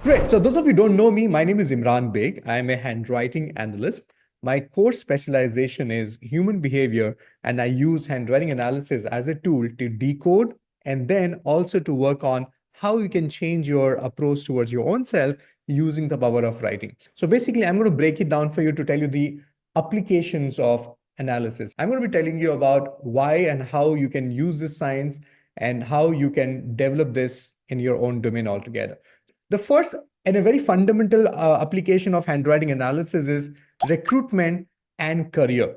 Great. So those of you who don't know me, my name is Imran Baig. I am a handwriting analyst. My core specialization is human behavior, and I use handwriting analysis as a tool to decode and then also to work on how you can change your approach towards your own self using the power of writing. So basically, I'm going to break it down for you to tell you the applications of analysis. I'm going to be telling you about why and how you can use this science and how you can develop this in your own domain altogether. The first and a very fundamental application of handwriting analysis is recruitment and career.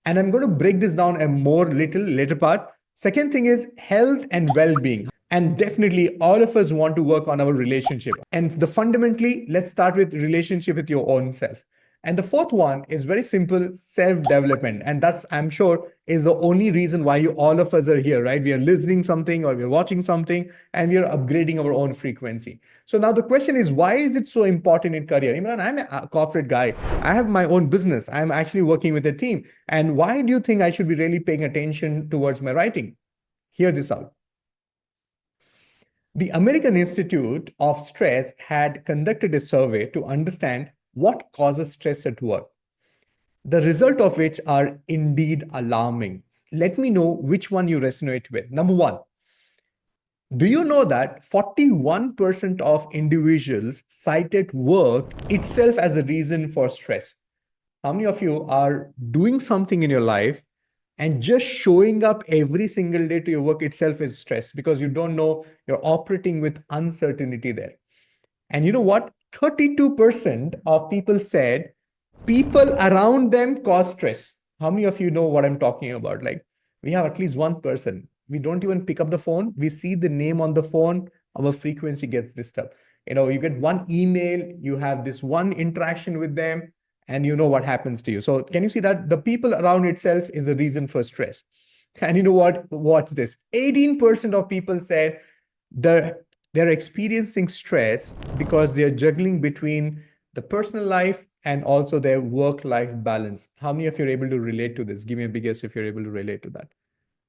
And I'm going to break this down a more little later part. Second thing is health and well-being. And definitely all of us want to work on our relationship. And the fundamentally, let's start with relationship with your own self. And the fourth one is very simple, self-development. And that's, I'm sure, is the only reason why all of us are here, right? We are listening something or we're watching something and we are upgrading our own frequency. So now the question is, why is it so important in career? Imran, I'm a corporate guy. I have my own business. I'm actually working with a team. And why do you think I should be really paying attention towards my writing? Hear this out. The American Institute of Stress had conducted a survey to understand what causes stress at work, the result of which are indeed alarming. Let me know which one you resonate with. Number one, do you know that 41% of individuals cited work itself as a reason for stress? How many of you are doing something in your life and just showing up every single day to your work itself is stress because you don't know you're operating with uncertainty there? And you know what? 32% of people said people around them cause stress. How many of you know what I'm talking about? Like, we have at least one person. We don't even pick up the phone. We see the name on the phone, our frequency gets disturbed. You get one email, you have this one interaction with them, and you know what happens to you. So can you see that the people around itself is the reason for stress? And you know what? Watch this. 18% of people said they're experiencing stress because they're juggling between the personal life and also their work-life balance. How many of you are able to relate to this? Give me a big yes if you're able to relate to that.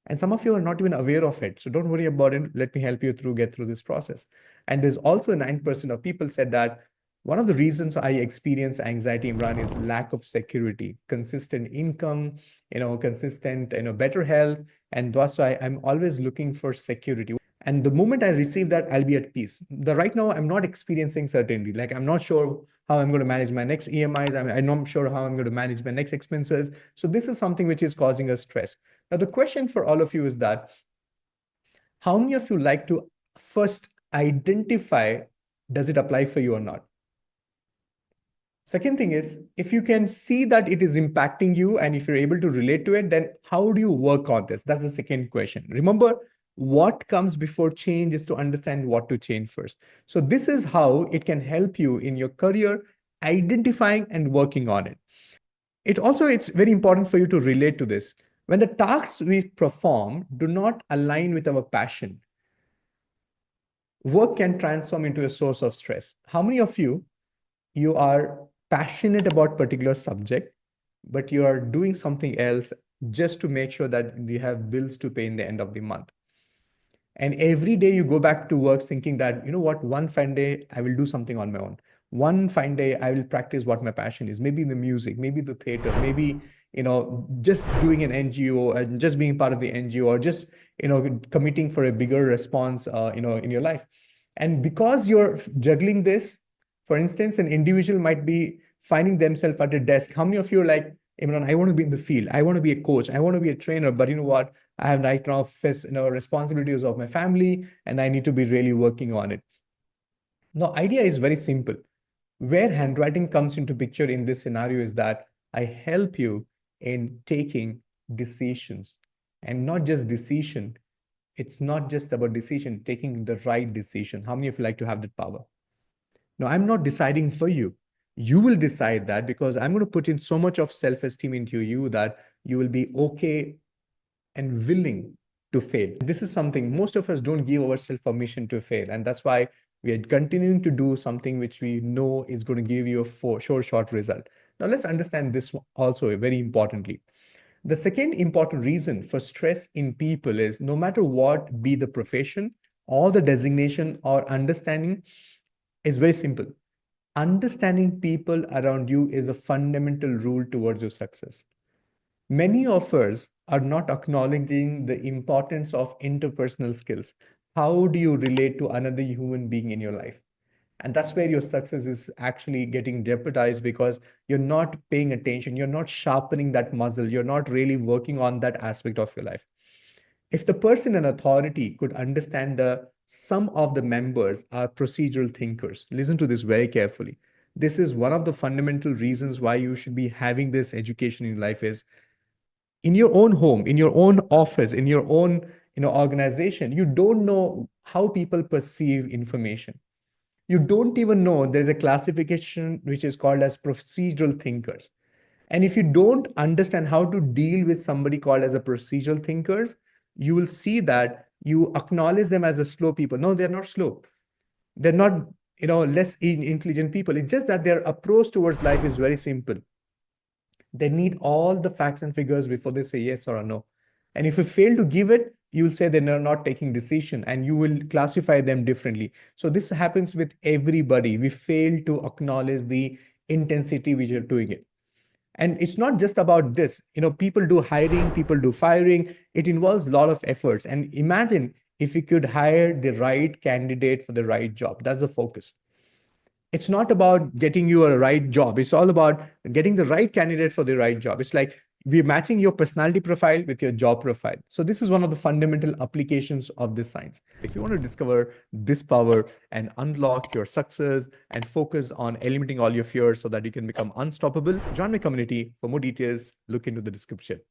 And some of you are not even aware of it. So don't worry about it. Let me help you get through this process. And there's also 9% of people said that one of the reasons I experience anxiety, Imran, is lack of security, consistent income, consistent, better health. And that's why I'm always looking for security. And the moment I receive that, I'll be at peace. Right now, I'm not experiencing certainty. Like, I'm not sure how I'm going to manage my next EMIs. I'm not sure how I'm going to manage my next expenses. So this is something which is causing us stress. Now, the question for all of you is that how many of you like to first identify, does it apply for you or not? Second thing is, if you can see that it is impacting you and if you're able to relate to it, then how do you work on this? That's the second question. Remember, what comes before change is to understand what to change first. So this is how it can help you in your career, identifying and working on it. It's very important for you to relate to this. When the tasks we perform do not align with our passion, work can transform into a source of stress. How many of you are passionate about particular subject, but you are doing something else just to make sure that you have bills to pay in the end of the month? And every day you go back to work thinking that, you know what, one fine day I will do something on my own. One fine day I will practice what my passion is. Maybe the music, maybe the theater, maybe, just doing an NGO and just being part of the NGO or just, committing for a bigger response, in your life. And because you're juggling this, for instance, an individual might be finding themselves at a desk. How many of you are like, Imran, I want to be in the field. I want to be a coach. I want to be a trainer. But you know what? I have right now responsibilities of my family, and I need to be really working on it. Now, idea is very simple. Where handwriting comes into picture in this scenario is that I help you in taking decisions, and not just decision. It's not just about decision, taking the right decision. How many of you like to have that power? No, I'm not deciding for you. You will decide that because I'm going to put in so much of self-esteem into you that you will be okay and willing to fail. This is something most of us don't give ourselves permission to fail. And that's why we are continuing to do something which we know is going to give you a short result. Now, let's understand this also very importantly. The second important reason for stress in people is no matter what be the profession or the designation or understanding, It's very simple. Understanding people around you is a fundamental rule towards your success. Many of us are not acknowledging the importance of interpersonal skills. How do you relate to another human being in your life? And that's where your success is actually getting jeopardized because you're not paying attention, you're not sharpening that muscle, you're not really working on that aspect of your life. If the person in authority could understand the some of the members are procedural thinkers, listen to this very carefully. This is one of the fundamental reasons why you should be having this education in life is in your own home, in your own office, in your own organization, you don't know how people perceive information. You don't even know there's a classification which is called as procedural thinkers. And if you don't understand how to deal with somebody called as a procedural thinkers, you will see that you acknowledge them as a slow people. No, they're not slow. They're not, less intelligent people. It's just that their approach towards life is very simple. They need all the facts and figures before they say yes or a no. And if you fail to give it, you will say they're not taking decision and you will classify them differently. So this happens with everybody. We fail to acknowledge the intensity which you're doing it. And it's not just about this. People do hiring, people do firing. It involves a lot of efforts. And imagine if we could hire the right candidate for the right job. That's the focus. It's not about getting you a right job. It's all about getting the right candidate for the right job. It's like we're matching your personality profile with your job profile. So this is one of the fundamental applications of this science. If you want to discover this power and unlock your success and focus on eliminating all your fears so that you can become unstoppable, join my community. For more details, look into the description.